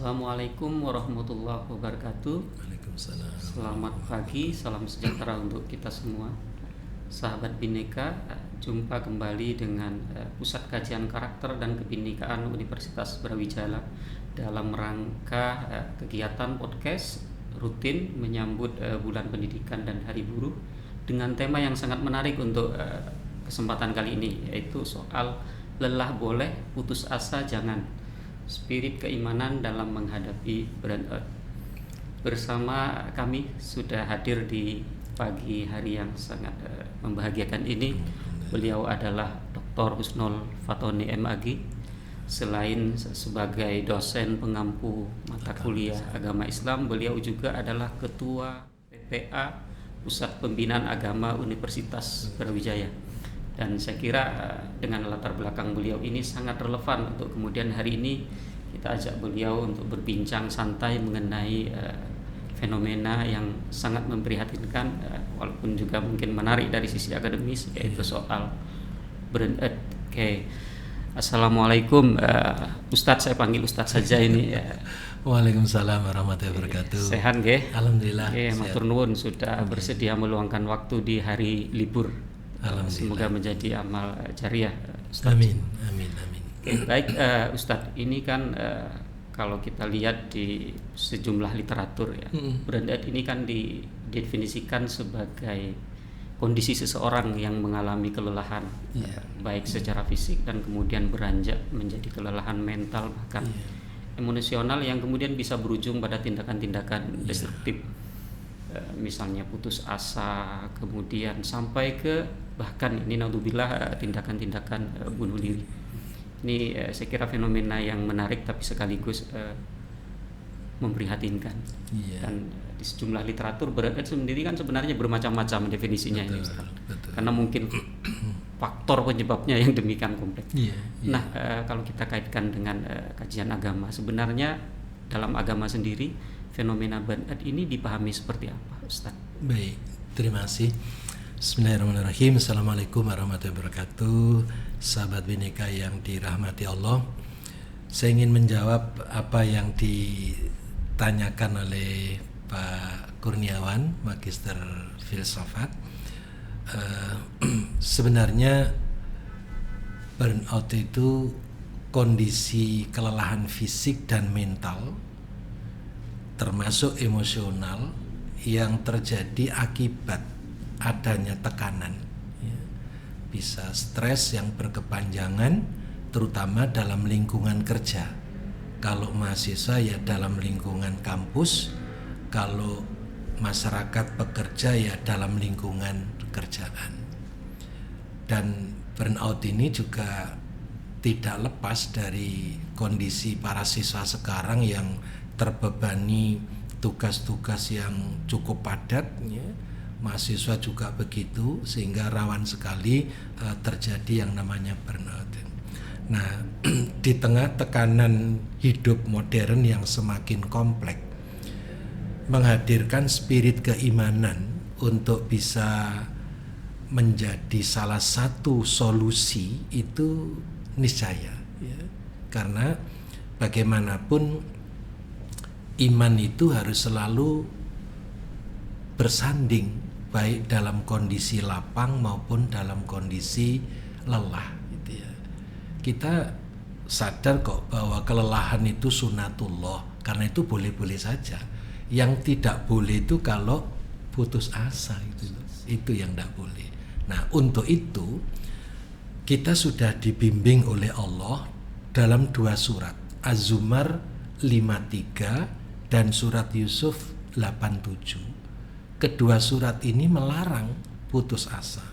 Assalamualaikum warahmatullahi wabarakatuh. Waalaikumsalam. Selamat pagi, salam sejahtera untuk kita semua. Sahabat Bhinneka, jumpa kembali dengan Pusat Kajian Karakter dan Kebhinekaan Universitas Brawijaya dalam rangka kegiatan podcast rutin menyambut bulan pendidikan dan hari buruh dengan tema yang sangat menarik untuk kesempatan kali ini, yaitu soal lelah boleh, putus asa jangan. Spirit keimanan dalam menghadapi burnout. Bersama kami sudah hadir di pagi hari yang sangat membahagiakan ini. Beliau adalah Dr. Husnul Fatoni MAG. Selain sebagai dosen pengampu mata kuliah agama Islam, beliau juga adalah Ketua PPA Pusat Pembinaan Agama Universitas Brawijaya. Dan saya kira dengan latar belakang beliau ini sangat relevan untuk kemudian hari ini kita ajak beliau untuk berbincang santai mengenai fenomena yang sangat memprihatinkan, walaupun juga mungkin menarik dari sisi akademis, yaitu soal burnout. Oke. Assalamualaikum Ustadz, saya panggil Ustadz saja ini. Waalaikumsalam warahmatullahi wabarakatuh. Sehat nggih? Alhamdulillah. Matur nuwun sudah bersedia meluangkan waktu di hari libur. Semoga menjadi amal jariah, Ustadz. Amin. Baik, Ustadz, ini kan kalau kita lihat di sejumlah literatur ya, burnout ini kan didefinisikan sebagai kondisi seseorang yang mengalami kelelahan, baik secara fisik dan kemudian beranjak menjadi kelelahan mental bahkan emosional yang kemudian bisa berujung pada tindakan-tindakan destruktif. Misalnya putus asa, kemudian sampai ke bahkan ini naudzubillah tindakan-tindakan bunuh diri. Ini saya kira fenomena yang menarik tapi sekaligus memprihatinkan. Dan di sejumlah literatur burnout sendiri kan sebenarnya bermacam-macam definisinya. Betul. Karena mungkin faktor penyebabnya yang demikian kompleks. Nah, kalau kita kaitkan dengan kajian agama, sebenarnya dalam agama sendiri fenomena burnout ini dipahami seperti apa, Ustaz? Baik, terima kasih. Bismillahirrahmanirrahim. Assalamualaikum warahmatullahi wabarakatuh. Sahabat Bhinneka yang dirahmati Allah, saya ingin menjawab apa yang ditanyakan oleh Pak Kurniawan, Magister Filsafat. Sebenarnya burnout itu kondisi kelelahan fisik dan mental termasuk emosional yang terjadi akibat adanya tekanan, bisa stres yang berkepanjangan terutama dalam lingkungan kerja. Kalau mahasiswa ya dalam lingkungan kampus, kalau masyarakat pekerja ya dalam lingkungan kerjaan. Dan burnout ini juga tidak lepas dari kondisi para siswa sekarang yang terbebani tugas-tugas yang cukup padat, mahasiswa juga begitu, sehingga rawan sekali terjadi yang namanya burnout. Nah, di tengah tekanan hidup modern yang semakin kompleks, menghadirkan spirit keimanan untuk bisa menjadi salah satu solusi itu niscaya, karena bagaimanapun iman itu harus selalu bersanding baik dalam kondisi lapang maupun dalam kondisi lelah, gitu ya. Kita sadar kok bahwa kelelahan itu sunatullah, karena itu boleh-boleh saja. Yang tidak boleh itu kalau putus asa, itu yang tidak boleh. Nah, untuk itu kita sudah dibimbing oleh Allah dalam dua surat, Az-Zumar 53 dan surat Yusuf 87. Kedua surat ini melarang putus asa.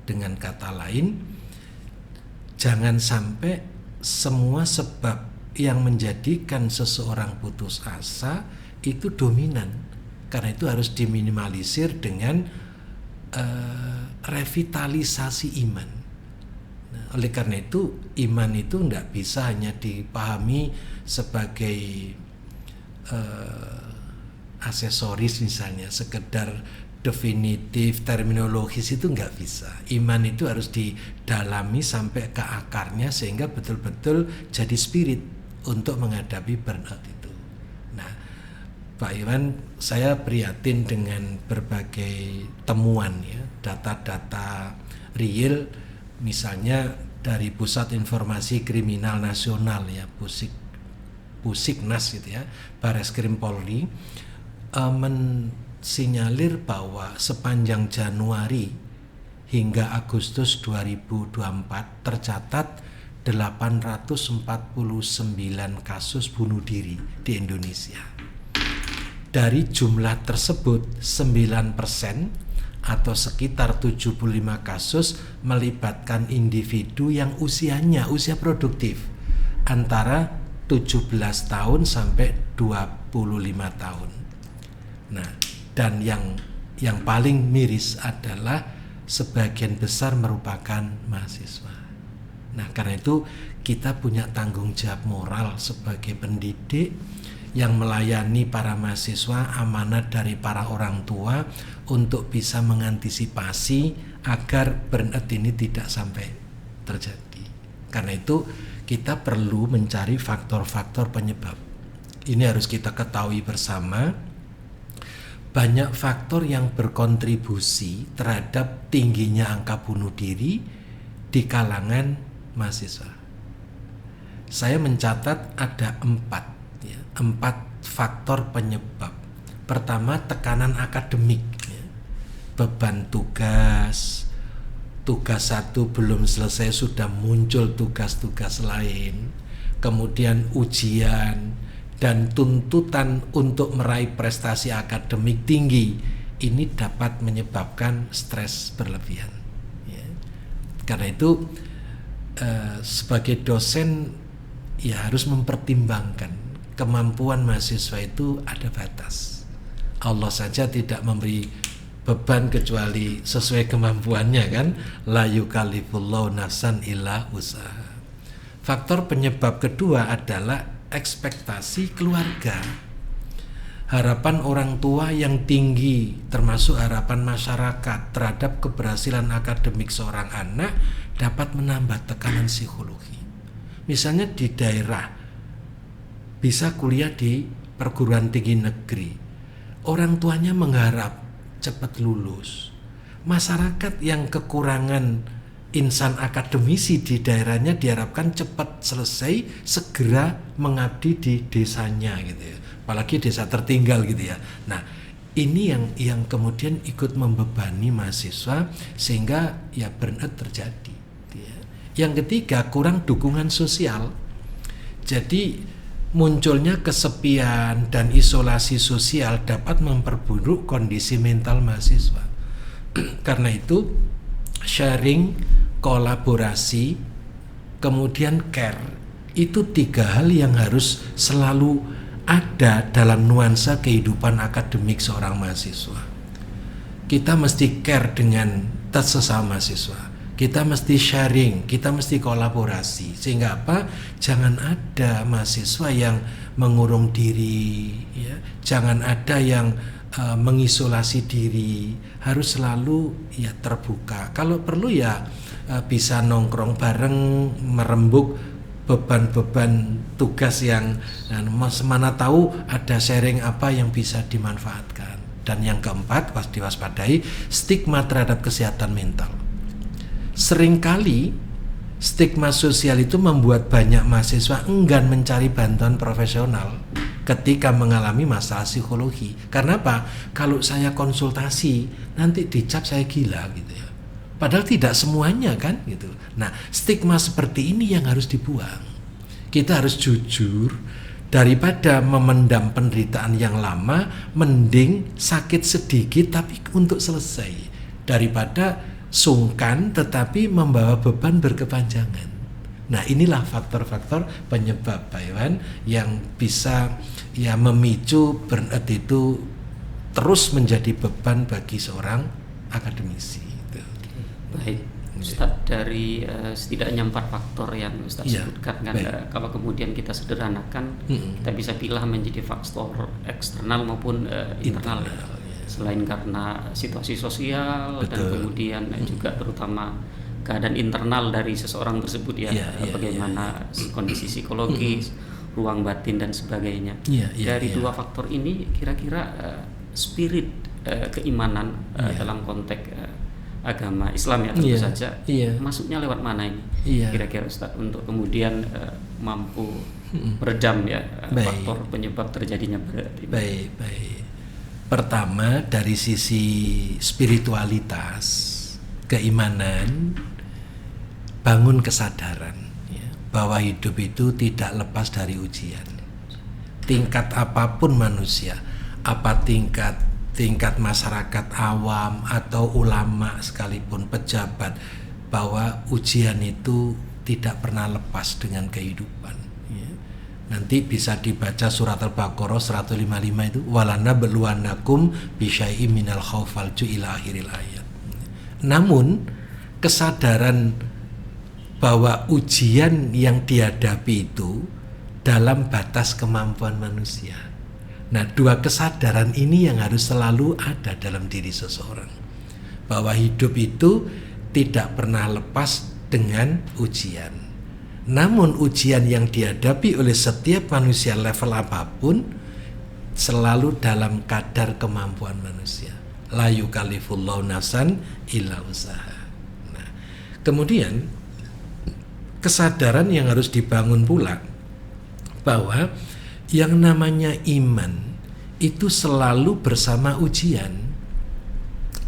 Dengan kata lain, jangan sampai semua sebab yang menjadikan seseorang putus asa itu dominan. Karena itu harus diminimalisir dengan revitalisasi iman. Nah, oleh karena itu iman itu tidak bisa hanya dipahami sebagai aksesoris, misalnya sekedar definitif terminologis, itu nggak bisa. Iman itu harus didalami sampai ke akarnya sehingga betul-betul jadi spirit. untuk menghadapi burnout itu. Nah, Pak Iwan, saya prihatin dengan berbagai temuan ya, data-data real, misalnya dari Pusat Informasi Kriminal Nasional ya, Pusiknas gitu ya, Bareskrim Polri, mensinyalir bahwa sepanjang Januari hingga Agustus 2024 tercatat 849 kasus bunuh diri di Indonesia. Dari jumlah tersebut 9% atau sekitar 75 kasus melibatkan individu yang usia produktif antara 17 tahun sampai 25 tahun. Nah, dan yang paling miris adalah sebagian besar merupakan mahasiswa. Nah, karena itu kita punya tanggung jawab moral sebagai pendidik yang melayani para mahasiswa, amanat dari para orang tua untuk bisa mengantisipasi agar burnout ini tidak sampai terjadi. Karena itu kita perlu mencari faktor-faktor penyebab. Ini harus kita ketahui bersama. Banyak faktor yang berkontribusi terhadap tingginya angka bunuh diri di kalangan mahasiswa. Saya mencatat ada 4 faktor penyebab. Pertama, tekanan akademik ya. Beban tugas satu belum selesai sudah muncul tugas-tugas lain, kemudian ujian dan tuntutan untuk meraih prestasi akademik tinggi, ini dapat menyebabkan stres berlebihan ya. Karena itu sebagai dosen ya harus mempertimbangkan kemampuan mahasiswa itu ada batas. Allah saja tidak memberi beban kecuali sesuai kemampuannya kan, la yukallifullahu nafsan illa wus'aha. Faktor penyebab kedua adalah ekspektasi keluarga. Harapan orang tua yang tinggi termasuk harapan masyarakat terhadap keberhasilan akademik seorang anak dapat menambah tekanan psikologi. Misalnya di daerah bisa kuliah di perguruan tinggi negeri, orang tuanya mengharap cepat lulus. Masyarakat yang kekurangan insan akademisi di daerahnya diharapkan cepat selesai, segera mengabdi di desanya gitu ya. Apalagi desa tertinggal gitu ya. Nah, ini yang kemudian ikut membebani mahasiswa sehingga ya burnout terjadi. Gitu ya. Yang ketiga, kurang dukungan sosial. Jadi munculnya kesepian dan isolasi sosial dapat memperburuk kondisi mental mahasiswa. Karena itu sharing, kolaborasi, kemudian care, itu 3 hal yang harus selalu ada dalam nuansa kehidupan akademik seorang mahasiswa. Kita mesti care dengan sesama mahasiswa. Kita mesti sharing, kita mesti kolaborasi. Sehingga apa? Jangan ada mahasiswa yang mengurung diri ya. Jangan ada yang mengisolasi diri. Harus selalu ya terbuka. Kalau perlu ya bisa nongkrong bareng, merembuk beban-beban tugas yang mana tahu ada sharing apa yang bisa dimanfaatkan. Dan yang keempat, diwaspadai stigma terhadap kesehatan mental. Seringkali stigma sosial itu membuat banyak mahasiswa enggan mencari bantuan profesional ketika mengalami masalah psikologi. Karena apa? Kalau saya konsultasi nanti dicap saya gila gitu ya. Padahal tidak semuanya kan gitu. Nah, stigma seperti ini yang harus dibuang. Kita harus jujur, daripada memendam penderitaan yang lama, mending sakit sedikit tapi untuk selesai daripada sungkan tetapi membawa beban berkepanjangan. Nah, inilah faktor-faktor penyebab Pak Iwan yang bisa ya memicu burnout itu terus menjadi beban bagi seorang akademisi. Baik, Ustadz, dari setidaknya 4 faktor yang Ustadz sebutkan kan, kalau kemudian kita sederhanakan, kita bisa pilah menjadi faktor eksternal maupun internal. Selain karena situasi sosial, dan kemudian juga terutama keadaan internal dari seseorang tersebut ya, bagaimana kondisi psikologis, ruang batin dan sebagainya. Dari dua faktor ini kira-kira spirit keimanan dalam konteks agama Islam ya tentu saja masuknya lewat mana ini kira-kira Ustaz untuk kemudian mampu meredam ya faktor penyebab terjadinya berat ini. Baik. Pertama dari sisi spiritualitas, keimanan, bangun kesadaran ya, bahwa hidup itu tidak lepas dari ujian. Tingkat apapun manusia, apa tingkat masyarakat awam atau ulama sekalipun, pejabat, bahwa ujian itu tidak pernah lepas dengan kehidupan ya. Nanti bisa dibaca surat Al-Baqarah 155 itu walana beluanakum bisyai'im minal khauf wal ju' ila akhiril ayat. Namun kesadaran bahwa ujian yang dihadapi itu dalam batas kemampuan manusia. Nah, dua kesadaran ini yang harus selalu ada dalam diri seseorang. Bahwa hidup itu tidak pernah lepas dengan ujian. Namun ujian yang dihadapi oleh setiap manusia level apapun selalu dalam kadar kemampuan manusia. La yukallifullahu nafsan illa usaha. Nah, kemudian kesadaran yang harus dibangun pula bahwa yang namanya iman itu selalu bersama ujian.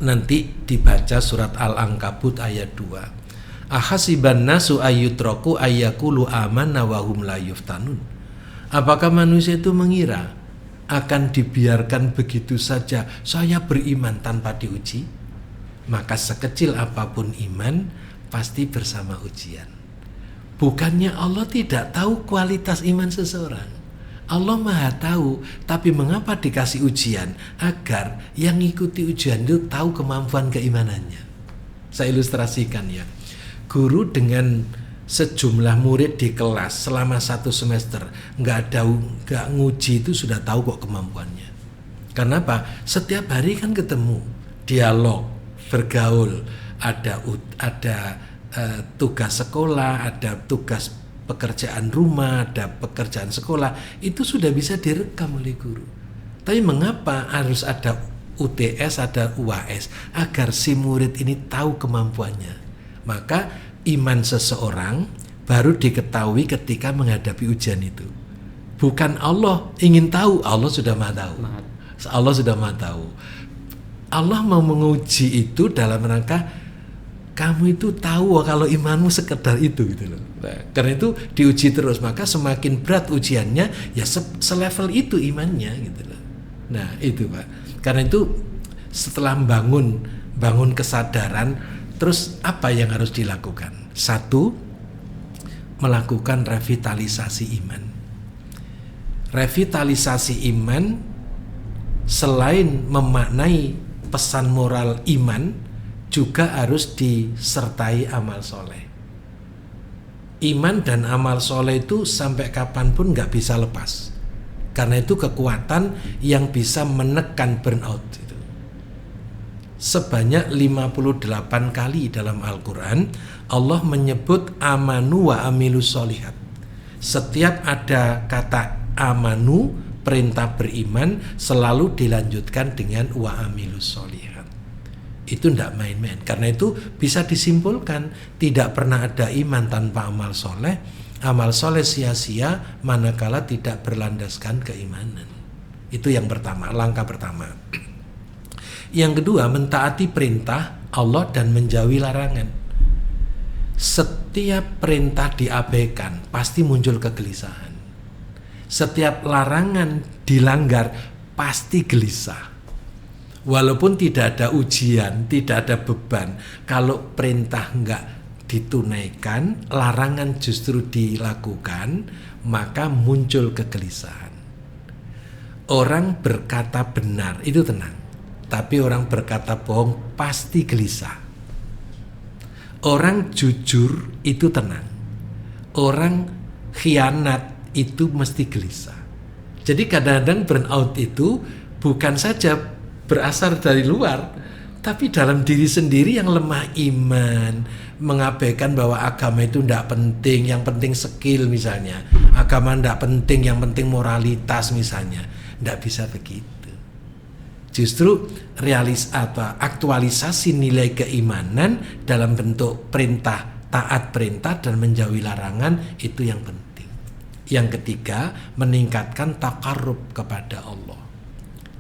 Nanti dibaca surat Al-Ankabut ayat 2. Ahasiban nasu ayyutraku ayyakulu amanna wa hum la yuftanun. Apakah manusia itu mengira akan dibiarkan begitu saja saya beriman tanpa diuji? Maka sekecil apapun iman pasti bersama ujian. Bukannya Allah tidak tahu kualitas iman seseorang. Allah Maha tahu, tapi mengapa dikasih ujian? Agar yang ngikuti ujian itu tahu kemampuan keimanannya. Saya ilustrasikan ya. Guru dengan sejumlah murid di kelas selama 1 semester nggak nguji itu sudah tahu kok kemampuannya. Kenapa? Setiap hari kan ketemu, dialog, bergaul, ada tugas sekolah, ada tugas pekerjaan rumah, ada pekerjaan sekolah, itu sudah bisa direkam oleh guru. Tapi mengapa harus ada UTS, ada UAS? Agar si murid ini tahu kemampuannya. Maka iman seseorang baru diketahui ketika menghadapi ujian itu. Bukan Allah ingin tahu, Allah sudah maha tahu. Allah sudah maha tahu. Allah mau menguji itu dalam rangka kamu itu tahu kalau imanmu sekedar itu gitu loh. Nah, karena itu diuji terus, maka semakin berat ujiannya ya selevel itu imannya gitu loh. Nah, itu Pak. Karena itu setelah bangun kesadaran, terus apa yang harus dilakukan? 1, melakukan revitalisasi iman. Revitalisasi iman selain memaknai pesan moral iman juga harus disertai amal soleh. Iman dan amal soleh itu sampai kapanpun gak bisa lepas. Karena itu kekuatan yang bisa menekan burnout itu. Sebanyak 58 kali dalam Al-Quran Allah menyebut amanu wa amilus solihat. Setiap ada kata amanu, perintah beriman, selalu dilanjutkan dengan wa amilus solihat. Itu tidak main-main. Karena itu bisa disimpulkan tidak pernah ada iman tanpa amal soleh. Amal soleh sia-sia manakala tidak berlandaskan keimanan. Itu yang pertama, langkah pertama. Yang kedua, mentaati perintah Allah dan menjauhi larangan. Setiap perintah diabaikan pasti muncul kegelisahan. Setiap larangan dilanggar pasti gelisah. Walaupun tidak ada ujian, tidak ada beban, kalau perintah enggak ditunaikan, larangan justru dilakukan, maka muncul kegelisahan. Orang berkata benar itu tenang, tapi orang berkata bohong pasti gelisah. Orang jujur itu tenang, orang khianat itu mesti gelisah. Jadi kadang-kadang burnout itu bukan saja berasal dari luar, tapi dalam diri sendiri yang lemah iman, mengabaikan bahwa agama itu tidak penting, yang penting skill misalnya, agama ndak penting, yang penting moralitas misalnya. Ndak bisa begitu. Justru aktualisasi nilai keimanan dalam bentuk perintah, taat perintah dan menjauhi larangan, itu yang penting. Yang ketiga, meningkatkan takarrub kepada Allah.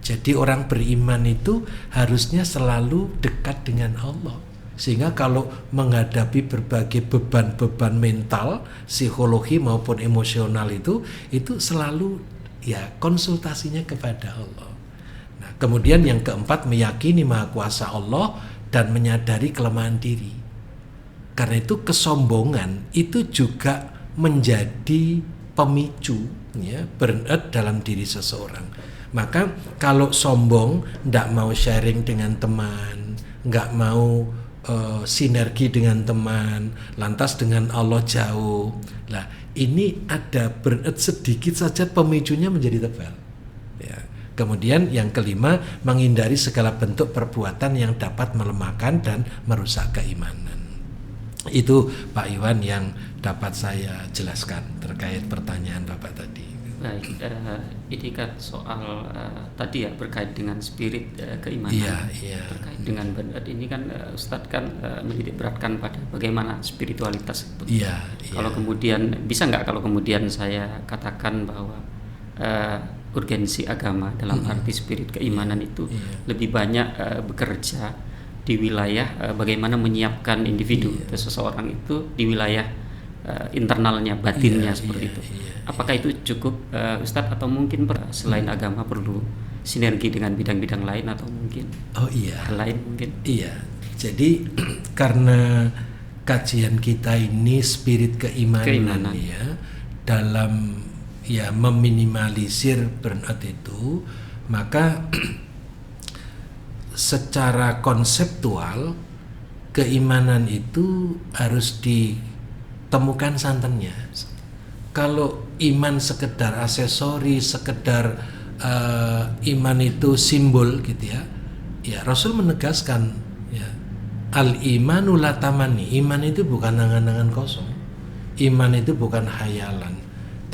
Jadi orang beriman itu harusnya selalu dekat dengan Allah. Sehingga kalau menghadapi berbagai beban-beban mental, psikologi maupun emosional itu selalu ya konsultasinya kepada Allah. Nah, kemudian yang keempat, meyakini maha kuasa Allah dan menyadari kelemahan diri. Karena itu kesombongan itu juga menjadi pemicu ya burnout dalam diri seseorang. Maka kalau sombong, nggak mau sharing dengan teman, nggak mau sinergi dengan teman, lantas dengan Allah jauh. Lah, ini ada burnout sedikit saja pemicunya menjadi tebal. Ya. Kemudian yang kelima, menghindari segala bentuk perbuatan yang dapat melemahkan dan merusak keimanan. Itu Pak Iwan yang dapat saya jelaskan terkait pertanyaan Bapak tadi. Baik, ini kan soal tadi ya berkait dengan spirit keimanan. Iya. Terkait dengan burnout ini kan Ustadz kan menitik beratkan pada bagaimana spiritualitas itu. Iya. Kalau kemudian bisa nggak kalau kemudian saya katakan bahwa urgensi agama dalam arti spirit keimanan itu lebih banyak bekerja di wilayah bagaimana menyiapkan individu atau seseorang itu di wilayah internalnya, batinnya seperti itu. Apakah itu cukup Ustadz, atau mungkin selain agama perlu sinergi dengan bidang-bidang lain atau mungkin hal lain mungkin? Iya. Jadi karena kajian kita ini spirit keimanan. Ya dalam ya meminimalisir burnout itu, maka secara konseptual keimanan itu harus ditemukan santannya. Kalau iman sekedar aksesori, sekedar iman itu simbol gitu ya Rasul menegaskan ya, al imanu la tamani, iman itu bukan angan-angan kosong, iman itu bukan hayalan,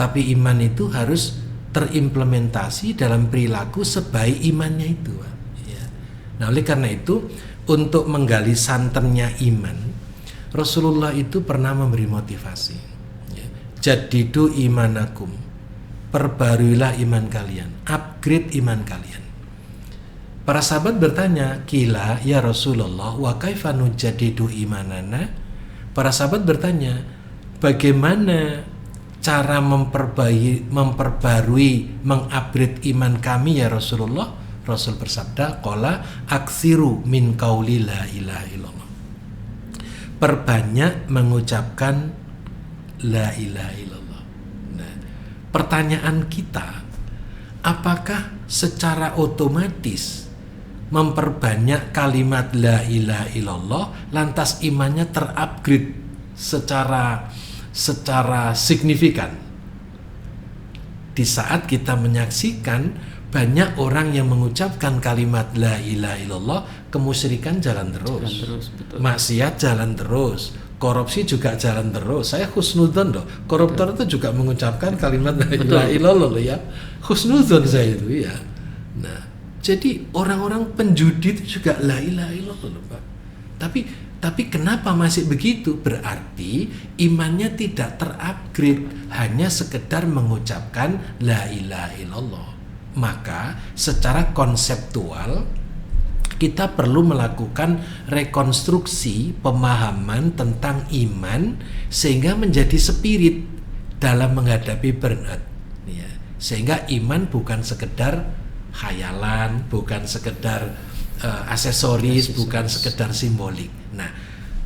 tapi iman itu harus terimplementasi dalam perilaku sebaik imannya itu ya. Nah, oleh karena itu untuk menggali santannya iman, Rasulullah itu pernah memberi motivasi. Jadidu imanakum, perbaruilah iman kalian, upgrade iman kalian. Para sahabat bertanya, kila ya Rasulullah, wa kaifa nujadidu imanana? Para sahabat bertanya, bagaimana cara memperbarui, mengupgrade iman kami ya Rasulullah? Rasul bersabda, qala aksiru min qauli la ilaha illallah. Perbanyak mengucapkan la ilaha illallah. Nah, pertanyaan kita, apakah secara otomatis memperbanyak kalimat la ilaha illallah lantas imannya terupgrade secara signifikan? Di saat kita menyaksikan banyak orang yang mengucapkan kalimat la ilaha illallah, kemusyrikan jalan terus, maksiat jalan terus, korupsi juga jalan terus. Saya husnudzon loh. Koruptor itu juga mengucapkan kalimat la ilaha illallah ya. Husnudzon saya itu ya. Nah, jadi orang-orang penjudi itu juga la ilaha illallah loh, Pak. Tapi kenapa masih begitu? Berarti imannya tidak terupgrade, hanya sekedar mengucapkan la ilaha illallah. Maka secara konseptual kita perlu melakukan rekonstruksi pemahaman tentang iman sehingga menjadi spirit dalam menghadapi burnout ya. Sehingga iman bukan sekedar khayalan, bukan sekedar aksesoris, bukan sekedar simbolik. Nah,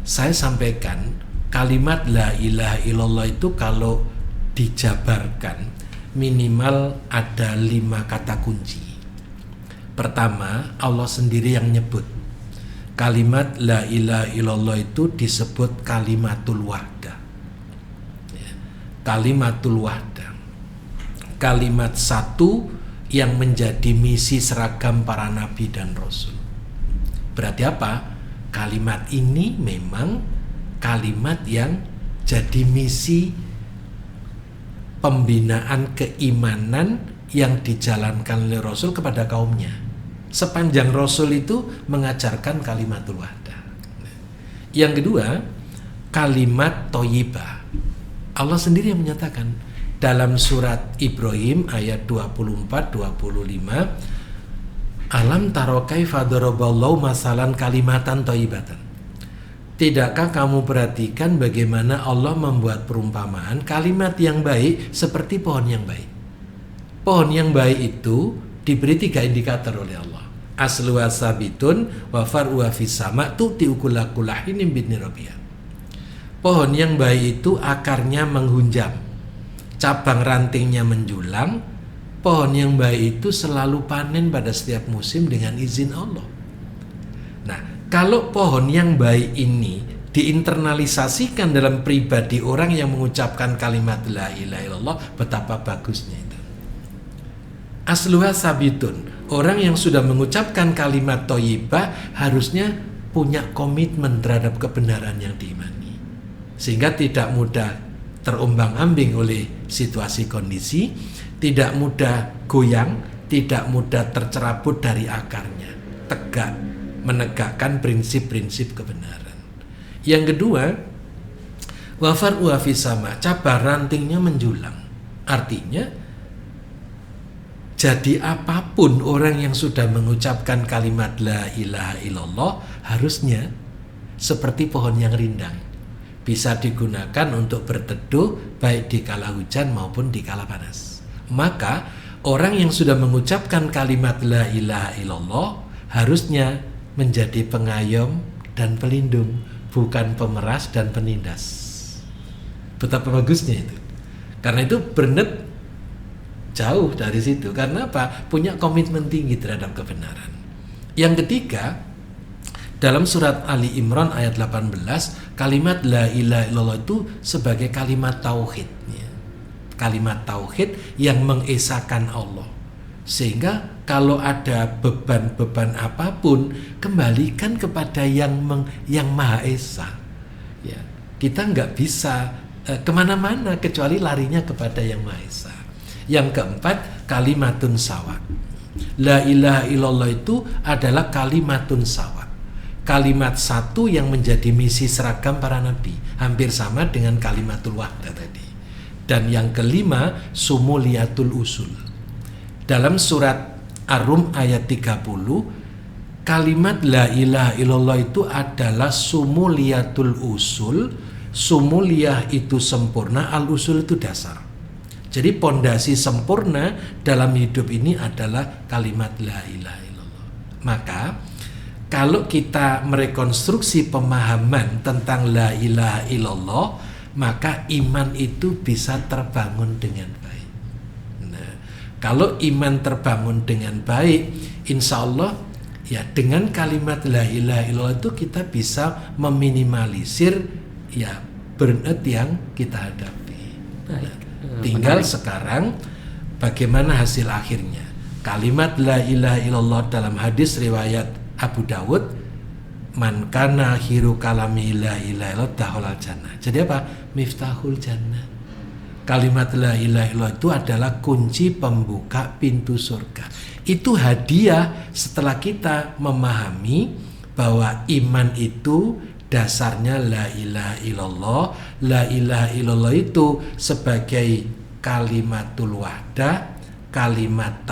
saya sampaikan kalimat la ilaha illallah itu kalau dijabarkan minimal ada 5 kata kunci. Pertama, Allah sendiri yang nyebut. Kalimat la ilaha illallah itu disebut kalimatul wahdah. Kalimatul wahdah. Kalimat satu yang menjadi misi seragam para nabi dan rasul. Berarti apa? Kalimat ini memang kalimat yang jadi misi pembinaan keimanan yang dijalankan oleh Rasul kepada kaumnya. Sepanjang Rasul itu mengajarkan kalimatul wahdah. Yang kedua, kalimat thayyibah. Allah sendiri yang menyatakan dalam surat Ibrahim ayat 24-25, alam taro kaifa daraballahu masalan kalimatan thayyibatan. Tidakkah kamu perhatikan bagaimana Allah membuat perumpamaan kalimat yang baik seperti pohon yang baik. Pohon yang baik itu diberi 3 indikator oleh Allah. Asluha sabitun wa far'uha fis sama' tu'ti ukula kullahinin bidni rabbiyah. Pohon yang baik itu akarnya menghunjam, cabang rantingnya menjulang. Pohon yang baik itu selalu panen pada setiap musim dengan izin Allah. Nah, kalau pohon yang baik ini diinternalisasikan dalam pribadi orang yang mengucapkan kalimat la ilaha illallah, betapa bagusnya itu. Asluha sabitun. Orang yang sudah mengucapkan kalimat thayyibah harusnya punya komitmen terhadap kebenaran yang diimani, sehingga tidak mudah terombang-ambing oleh situasi kondisi, tidak mudah goyang, tidak mudah tercerabut dari akarnya, tegak menegakkan prinsip-prinsip kebenaran. Yang kedua, wafar uafisama, cabang rantingnya menjulang. Artinya, jadi apapun orang yang sudah mengucapkan kalimat la ilaha illallah harusnya seperti pohon yang rindang, bisa digunakan untuk berteduh baik di kala hujan maupun di kala panas. Maka orang yang sudah mengucapkan kalimat la ilaha illallah harusnya menjadi pengayom dan pelindung, bukan pemeras dan penindas. Betapa bagusnya itu. Karena itu Bernard jauh dari situ. Karena apa? Punya komitmen tinggi terhadap kebenaran. Yang ketiga, dalam surat Ali Imran ayat 18, kalimat la ilaha illallah itu sebagai kalimat tauhid. Kalimat tauhid yang mengesahkan Allah. Sehingga kalau ada beban-beban apapun, kembalikan kepada yang Maha Esa. Ya, kita nggak bisa kemana-mana kecuali larinya kepada yang Maha Esa. Yang keempat, kalimatun sawa. La ilaha illallah itu adalah kalimatun sawa. Kalimat satu yang menjadi misi seragam para nabi, hampir sama dengan kalimatul wahdah tadi. Dan yang kelima, sumuliyatul usul. Dalam surat Ar-Rum ayat 30, kalimat la ilaha illallah itu adalah sumuliyatul usul. Sumuliyah itu sempurna, al-usul itu dasar. Jadi pondasi sempurna dalam hidup ini adalah kalimat la ilaha illallah. Maka kalau kita merekonstruksi pemahaman tentang la ilaha illallah, maka iman itu bisa terbangun dengan baik. Nah, kalau iman terbangun dengan baik, insya Allah ya dengan kalimat la ilaha illallah itu kita bisa meminimalisir ya burnout yang kita hadapi. Nah, tinggal sekarang bagaimana hasil akhirnya. Kalimat la ilaha illallah dalam hadis riwayat Abu Dawud, man kana akhiru kalami la ilaha illallah dahulal jannah. Jadi apa? Miftahul jannah. Kalimat la ilaha illallah itu adalah kunci pembuka pintu surga. Itu hadiah setelah kita memahami bahwa iman itu dasarnya la ilaha illallah. La ilaha illallah itu sebagai kalimatul wahdah, kalimat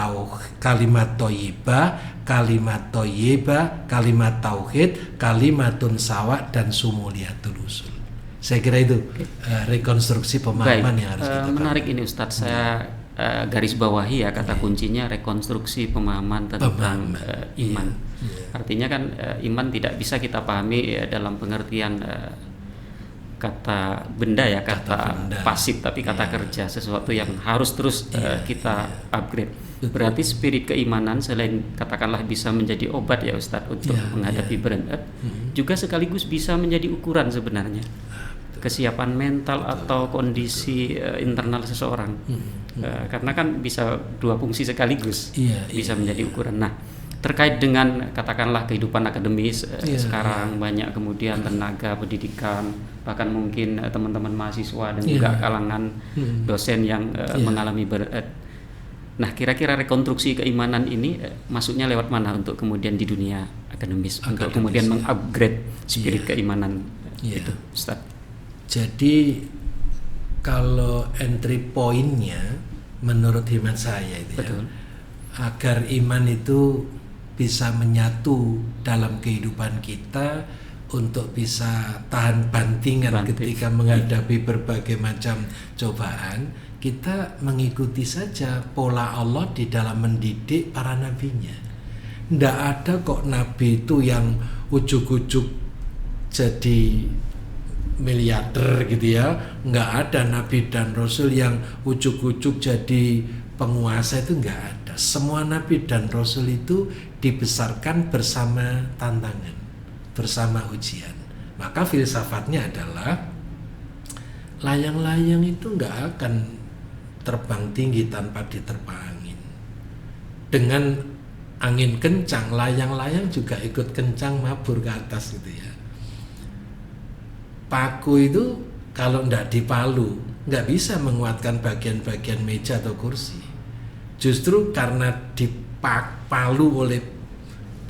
thayyibah, kalimat tauhid, kalimatun sawa, dan sumuliyatul usul. Saya kira itu rekonstruksi pemahaman yang harus kita menarik ini Ustadz. Saya garis bawahi ya kata kuncinya rekonstruksi pemahaman tentang iman. Artinya kan iman tidak bisa kita pahami dalam pengertian kata benda ya, kata pasif, tapi kata kerja, sesuatu yang harus terus kita upgrade. Berarti spirit keimanan selain katakanlah bisa menjadi obat ya Ustadz untuk menghadapi burnout, juga sekaligus bisa menjadi ukuran sebenarnya kesiapan mental atau kondisi internal seseorang. Karena kan bisa dua fungsi sekaligus bisa menjadi ukuran. Nah, terkait dengan katakanlah kehidupan akademis Iya, sekarang banyak kemudian tenaga pendidikan, bahkan mungkin teman-teman mahasiswa dan juga kalangan dosen yang mengalami burnout. Nah, kira-kira rekonstruksi keimanan ini maksudnya lewat mana untuk kemudian di dunia akademis untuk kemudian mengupgrade spirit keimanan itu, Ustaz? Jadi kalau entry point-nya menurut hemat saya itu Betul. agar iman itu bisa menyatu dalam kehidupan kita untuk bisa tahan bantingan ketika menghadapi berbagai macam cobaan, kita mengikuti saja pola Allah di dalam mendidik para nabinya. Nggak ada kok nabi itu yang ujuk-ujuk jadi miliarder gitu ya. Nggak ada nabi dan rasul yang ujuk-ujuk jadi penguasa, itu nggak ada. Semua nabi dan rasul itu dibesarkan bersama tantangan, bersama ujian. Maka filsafatnya adalah layang-layang itu nggak akan terbang tinggi tanpa diterpa angin. Dengan angin kencang, layang-layang juga ikut kencang mabur ke atas gitu ya. Paku itu kalau nggak dipalu nggak bisa menguatkan bagian-bagian meja atau kursi. Justru karena dipalu oleh,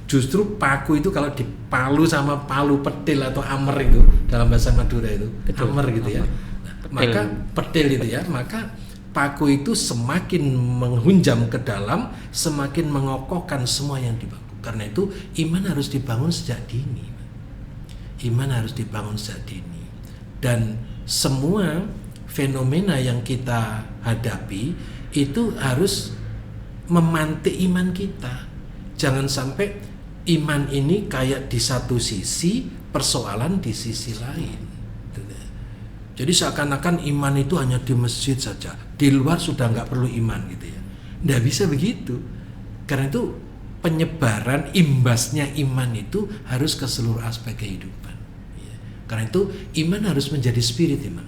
justru paku itu kalau dipalu sama palu petil atau amer itu dalam bahasa Madura itu, amer gitu ya. Nah, maka petil itu ya, maka paku itu semakin menghunjam ke dalam, semakin mengokohkan semua yang dibangun. Karena itu iman harus dibangun sejak dini. Iman harus dibangun sejak dini. Dan semua fenomena yang kita hadapi itu harus memantik iman kita. Jangan sampai iman ini kayak di satu sisi, persoalan di sisi lain. Jadi seakan-akan iman itu hanya di masjid saja, di luar sudah nggak perlu iman gitu ya. Nggak bisa begitu. Karena itu penyebaran imbasnya iman itu harus ke seluruh aspek kehidupan. Karena itu iman harus menjadi spirit iman.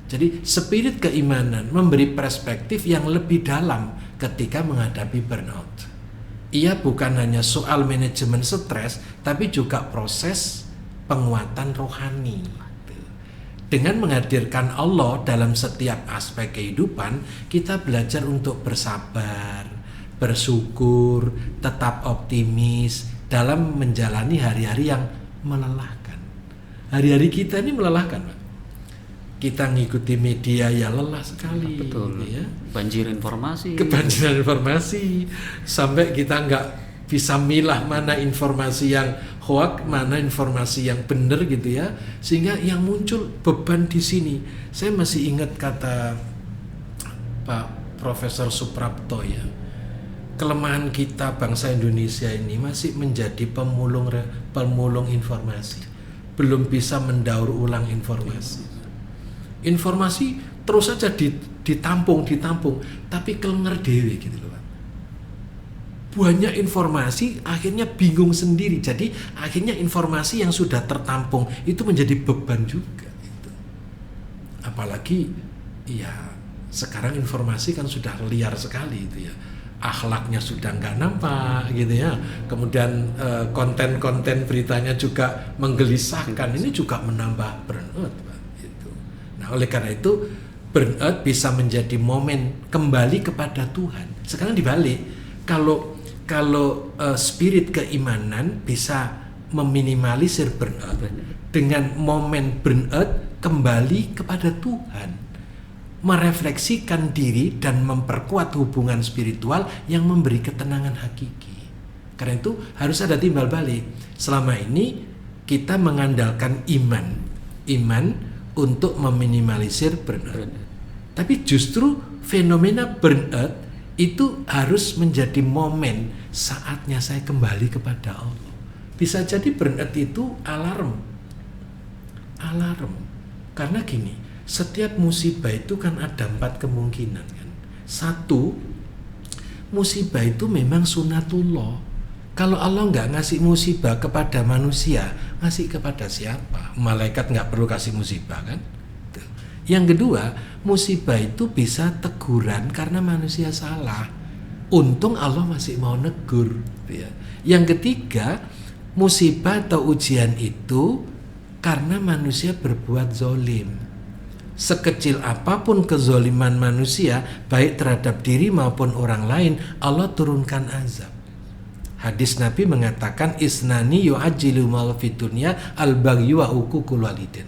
Jadi spirit keimanan memberi perspektif yang lebih dalam ketika menghadapi burnout. Ia bukan hanya soal manajemen stres, tapi juga proses penguatan rohani. Dengan menghadirkan Allah dalam setiap aspek kehidupan, kita belajar untuk bersabar, bersyukur, tetap optimis dalam menjalani hari-hari yang melelahkan. Hari-hari kita ini melelahkan, Pak. Kita ngikuti media ya lelah sekali. Betul. Ya. Banjir informasi. Kebanjiran informasi sampai kita nggak bisa milah mana informasi yang hoax, mana informasi yang benar gitu ya. Sehingga yang muncul beban di sini. Saya masih ingat kata Pak Profesor Suprapto ya. Kelemahan kita bangsa Indonesia ini masih menjadi pemulung informasi. Belum bisa mendaur ulang informasi. Informasi terus saja ditampung, tapi kelenger dewe gitu loh. Banyak informasi akhirnya bingung sendiri. Jadi akhirnya informasi yang sudah tertampung itu menjadi beban juga gitu. Apalagi ya sekarang informasi kan sudah liar sekali itu ya. Akhlaknya sudah nggak nampak gitu ya. Kemudian konten-konten beritanya juga menggelisahkan. Ini juga menambah burnout, Pak. Gitu. Nah, oleh karena itu burnout bisa menjadi momen kembali kepada Tuhan. Sekarang dibalik, kalau spirit keimanan bisa meminimalisir burnout dengan momen burnout kembali kepada Tuhan. Merefleksikan diri dan memperkuat hubungan spiritual yang memberi ketenangan hakiki. Karena itu harus ada timbal balik. Selama ini kita mengandalkan iman untuk meminimalisir burnout. Tapi justru fenomena burnout itu harus menjadi momen saatnya saya kembali kepada Allah. Bisa jadi burnout itu alarm. Karena gini, setiap musibah itu kan ada 4 kemungkinan kan. 1, musibah itu memang sunatullah. Kalau Allah nggak ngasih musibah kepada manusia, ngasih kepada siapa? Malaikat nggak perlu kasih musibah kan? Yang kedua, musibah itu bisa teguran karena manusia salah. untung Allah masih mau negur, ya. Yang ketiga, musibah atau ujian itu karena manusia berbuat zolim. Sekecil apapun kezoliman manusia, baik terhadap diri maupun orang lain, Allah turunkan azab. Hadis Nabi mengatakan isnani yu'ajjilu mal fitunya al-baghyu wa uququl walidin.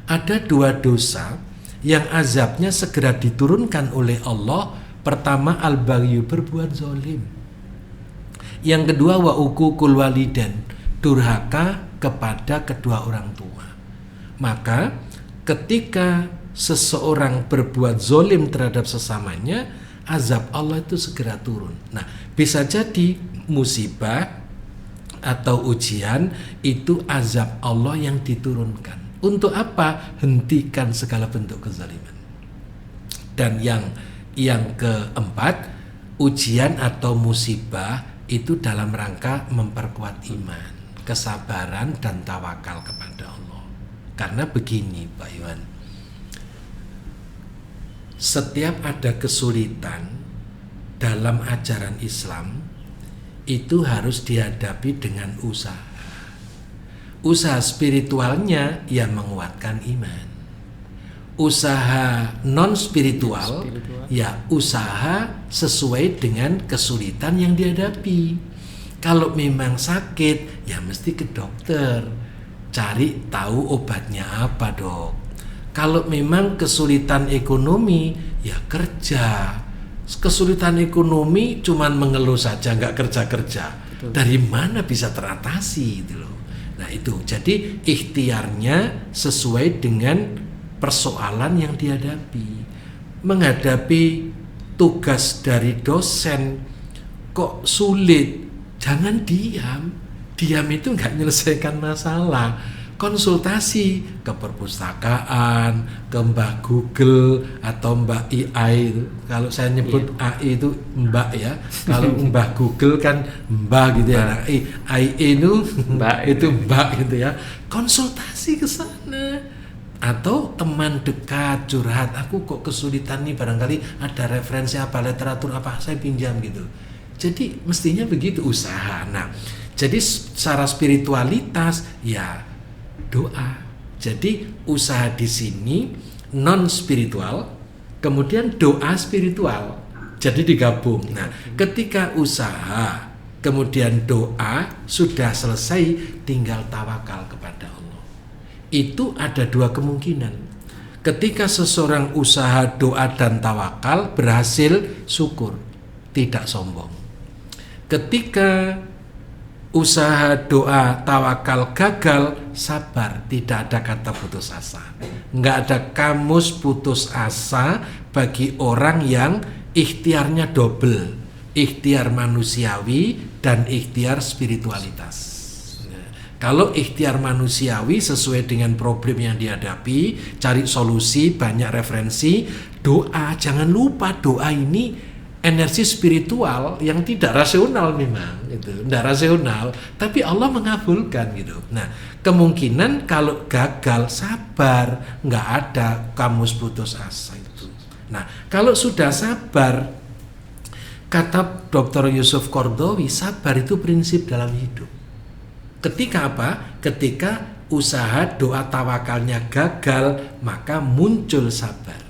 Ada dua dosa yang azabnya segera diturunkan oleh Allah. Pertama, al-baghyu, berbuat zolim. Yang kedua, wa uququl walidin, durhaka kepada kedua orang tua. Maka ketika seseorang berbuat zolim terhadap sesamanya, azab Allah itu segera turun. Nah, bisa jadi musibah atau ujian itu azab Allah yang diturunkan. Untuk apa? Hentikan segala bentuk kezaliman. Dan yang keempat, ujian atau musibah itu dalam rangka memperkuat iman, kesabaran dan tawakal kepada Allah. Karena begini Pak Iwan, setiap ada kesulitan dalam ajaran Islam itu harus dihadapi dengan usaha. Usaha spiritualnya yang menguatkan iman. Usaha non spiritual ya usaha sesuai dengan kesulitan yang dihadapi. Kalau memang sakit ya mesti ke dokter, cari tahu obatnya apa dok. Kalau memang kesulitan ekonomi ya kerja. Kesulitan ekonomi cuman mengeluh saja nggak kerja-kerja. Betul. Dari mana bisa teratasi itu loh. Nah itu jadi ikhtiarnya sesuai dengan persoalan yang dihadapi. Menghadapi tugas dari dosen kok sulit, jangan diam. Diam itu nggak menyelesaikan masalah. Konsultasi ke perpustakaan, ke Mbah Google atau Mbak AI. Kalau saya nyebut AI itu Mbak ya. Kalau Mbah Google kan Mbak gitu ya. Nah, AI itu Mbak itu Mbak gitu ya. Konsultasi ke sana. Atau teman dekat curhat, aku kok kesulitan nih, barangkali ada referensi apa, literatur apa, saya pinjam gitu. Jadi mestinya begitu usaha. Nah, jadi secara spiritualitas ya doa. Jadi usaha di sini non spiritual, kemudian doa spiritual. Jadi digabung. Nah, ketika usaha, kemudian doa sudah selesai, tinggal tawakal kepada Allah. Itu ada dua kemungkinan. Ketika seseorang usaha, doa dan tawakal berhasil, syukur, tidak sombong. Ketika usaha, doa, tawakal gagal, sabar, tidak ada kata putus asa. Nggak ada kamus putus asa bagi orang yang ikhtiarnya double, ikhtiar manusiawi dan ikhtiar spiritualitas. Kalau ikhtiar manusiawi sesuai dengan problem yang dihadapi, cari solusi, banyak referensi, doa, jangan lupa doa ini energi spiritual yang tidak rasional memang, itu tidak rasional, tapi Allah mengabulkan gitu. Nah, kemungkinan kalau gagal sabar, nggak ada kamus putus asa itu. Nah, kalau sudah sabar, kata Dr. Yusuf Qaradawi, sabar itu prinsip dalam hidup. Ketika apa? Ketika usaha, doa, tawakalnya gagal, maka muncul sabar.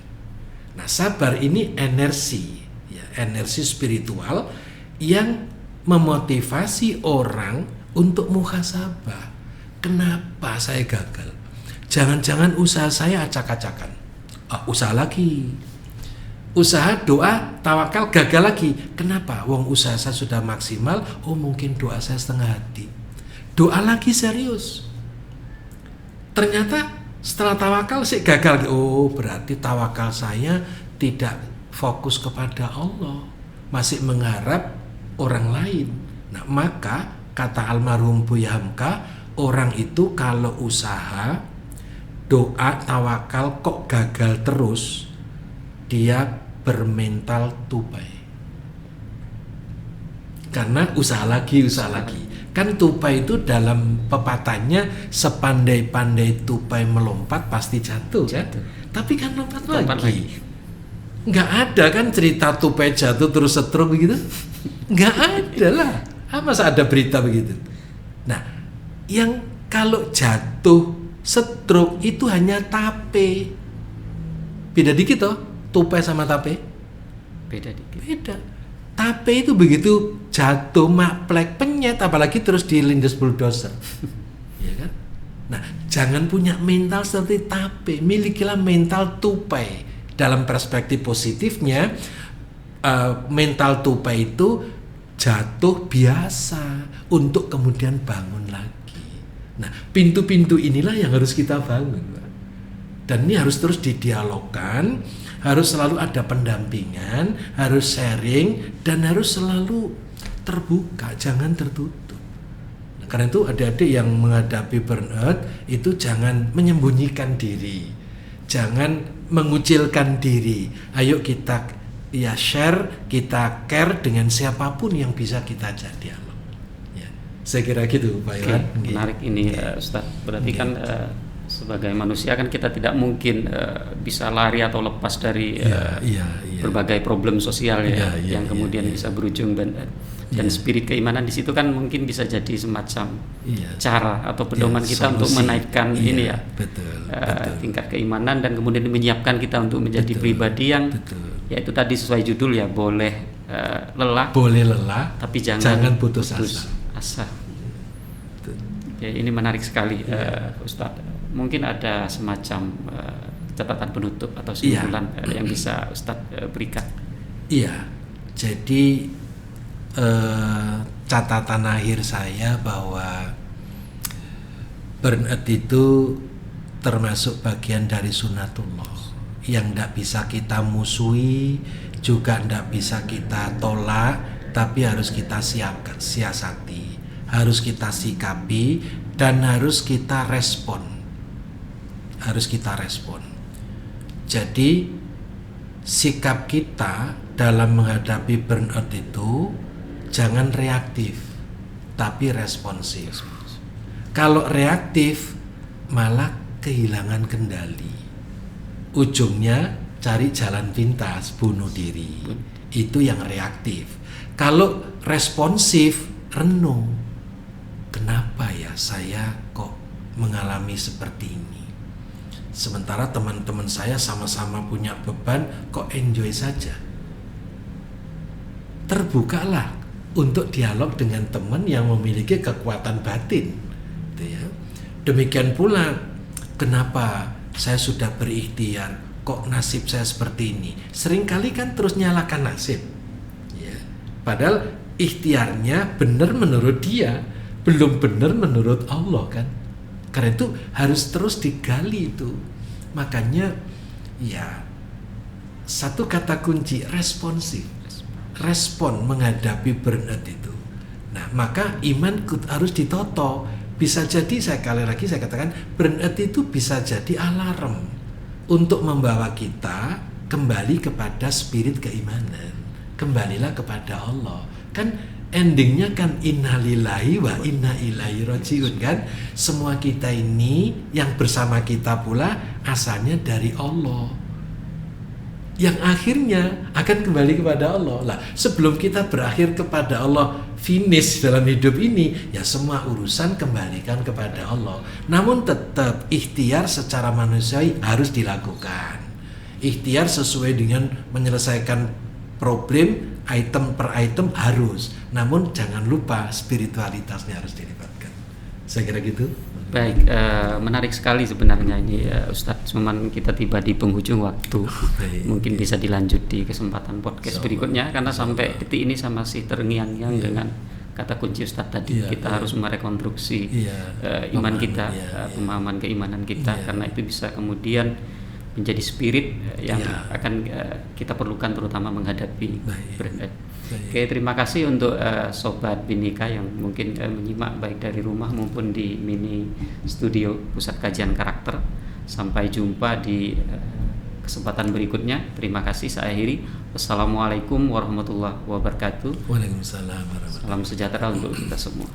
Nah, sabar ini energi spiritual yang memotivasi orang untuk muhasabah. Kenapa saya gagal? Jangan-jangan usaha saya acak-acakan. Usaha lagi. Usaha, doa, tawakal gagal lagi. Kenapa? Wong usaha saya sudah maksimal, mungkin doa saya setengah hati. Doa lagi serius. Ternyata setelah tawakal sih gagal. Berarti tawakal saya tidak fokus kepada Allah, masih mengharap orang lain. Nah, maka kata almarhum Buya Hamka, orang itu kalau usaha, doa, tawakal kok gagal terus, dia bermental tupai. Karena usaha lagi. Kan tupai itu dalam pepatahnya, sepandai-pandai tupai melompat pasti jatuh. Kan? Tapi kan lompat lagi. Nggak ada kan cerita tupai jatuh terus stroke begitu? Nggak ada lah. Masa ada berita begitu? Nah, yang kalau jatuh stroke itu hanya tape. Beda dikit toh, tupai sama tape. Beda dikit. Beda. Tape itu begitu jatuh maplek penyet, apalagi terus dilindas bulldozer. Ya kan? Nah, jangan punya mental seperti tape, milikilah mental tupai. Dalam perspektif positifnya, mental tupai itu jatuh biasa untuk kemudian bangun lagi. Nah, pintu-pintu inilah yang harus kita bangun, Pak. Dan ini harus terus didialogkan, harus selalu ada pendampingan, harus sharing, dan harus selalu terbuka, jangan tertutup. Nah, karena itu adik-adik yang menghadapi burnout itu jangan menyembunyikan diri, jangan mengucilkan diri. Ayo kita share, kita care dengan siapapun yang bisa kita ajak dialog. Ya, saya kira gitu, Pak Iwan. Menarik ini, Ustaz. Berarti kan sebagai manusia kan kita tidak mungkin bisa lari atau lepas dari berbagai problem sosial yang kemudian bisa berujung dan spirit keimanan di situ kan mungkin bisa jadi semacam cara atau pedoman kita untuk menaikkan betul. Tingkat keimanan dan kemudian menyiapkan kita untuk menjadi pribadi yang yaitu tadi sesuai judul ya, boleh lelah tapi jangan putus asa. Ya, ini menarik sekali, Ustadz. Mungkin ada semacam catatan penutup atau simpulan yang bisa Ustadz berikan. Iya, jadi catatan akhir saya bahwa burnout itu termasuk bagian dari sunatullah yang tidak bisa kita musuhi, juga tidak bisa kita tolak, tapi harus kita siasati, harus kita sikapi, dan harus kita respon. Jadi sikap kita dalam menghadapi burnout itu jangan reaktif, tapi responsif. Kalau reaktif malah kehilangan kendali. Ujungnya cari jalan pintas, bunuh diri. Itu yang reaktif. Kalau responsif, renung. Kenapa ya saya kok mengalami seperti ini? Sementara teman-teman saya sama-sama punya beban, kok enjoy saja. Terbukalah untuk dialog dengan teman yang memiliki kekuatan batin. Demikian pula, kenapa saya sudah berikhtiar, kok nasib saya seperti ini? Seringkali kan terus nyalakan nasib. Padahal ikhtiarnya benar menurut dia, belum benar menurut Allah kan. Karena itu harus terus digali itu. Makanya satu kata kunci, responsif. Respon menghadapi burnout itu. Nah, maka iman harus ditoto. Bisa jadi saya katakan burnout itu bisa jadi alarm untuk membawa kita kembali kepada spirit keimanan. Kembalilah kepada Allah. Kan endingnya kan innalillahi wa inna ilaihi rajiun kan. Semua kita ini yang bersama kita pula asalnya dari Allah, yang akhirnya akan kembali kepada Allah. Lah, sebelum kita berakhir kepada Allah, finish dalam hidup ini, ya semua urusan kembalikan kepada Allah. Namun tetap ikhtiar secara manusiawi harus dilakukan. Ikhtiar sesuai dengan menyelesaikan problem item per item harus. Namun jangan lupa spiritualitasnya harus dilibatkan. Saya kira gitu. Baik, menarik sekali sebenarnya ini Ustadz. Cuman kita tiba di penghujung waktu. Mungkin bisa dilanjut di kesempatan podcast berikutnya, karena sampai detik ini saya masih terngiang-ngiang dengan kata kunci Ustadz tadi. Kita harus merekonstruksi iman kita, pemahaman keimanan kita, karena itu bisa kemudian menjadi spirit yang akan kita perlukan terutama menghadapi burnout. Oke, terima kasih untuk Sobat Bhinneka yang mungkin menyimak baik dari rumah maupun di mini studio Pusat Kajian Karakter. Sampai jumpa di kesempatan berikutnya. Terima kasih, saya akhiri. Wassalamualaikum warahmatullahi wabarakatuh. Waalaikumsalam warahmatullahi wabarakatuh. Salam sejahtera untuk kita semua.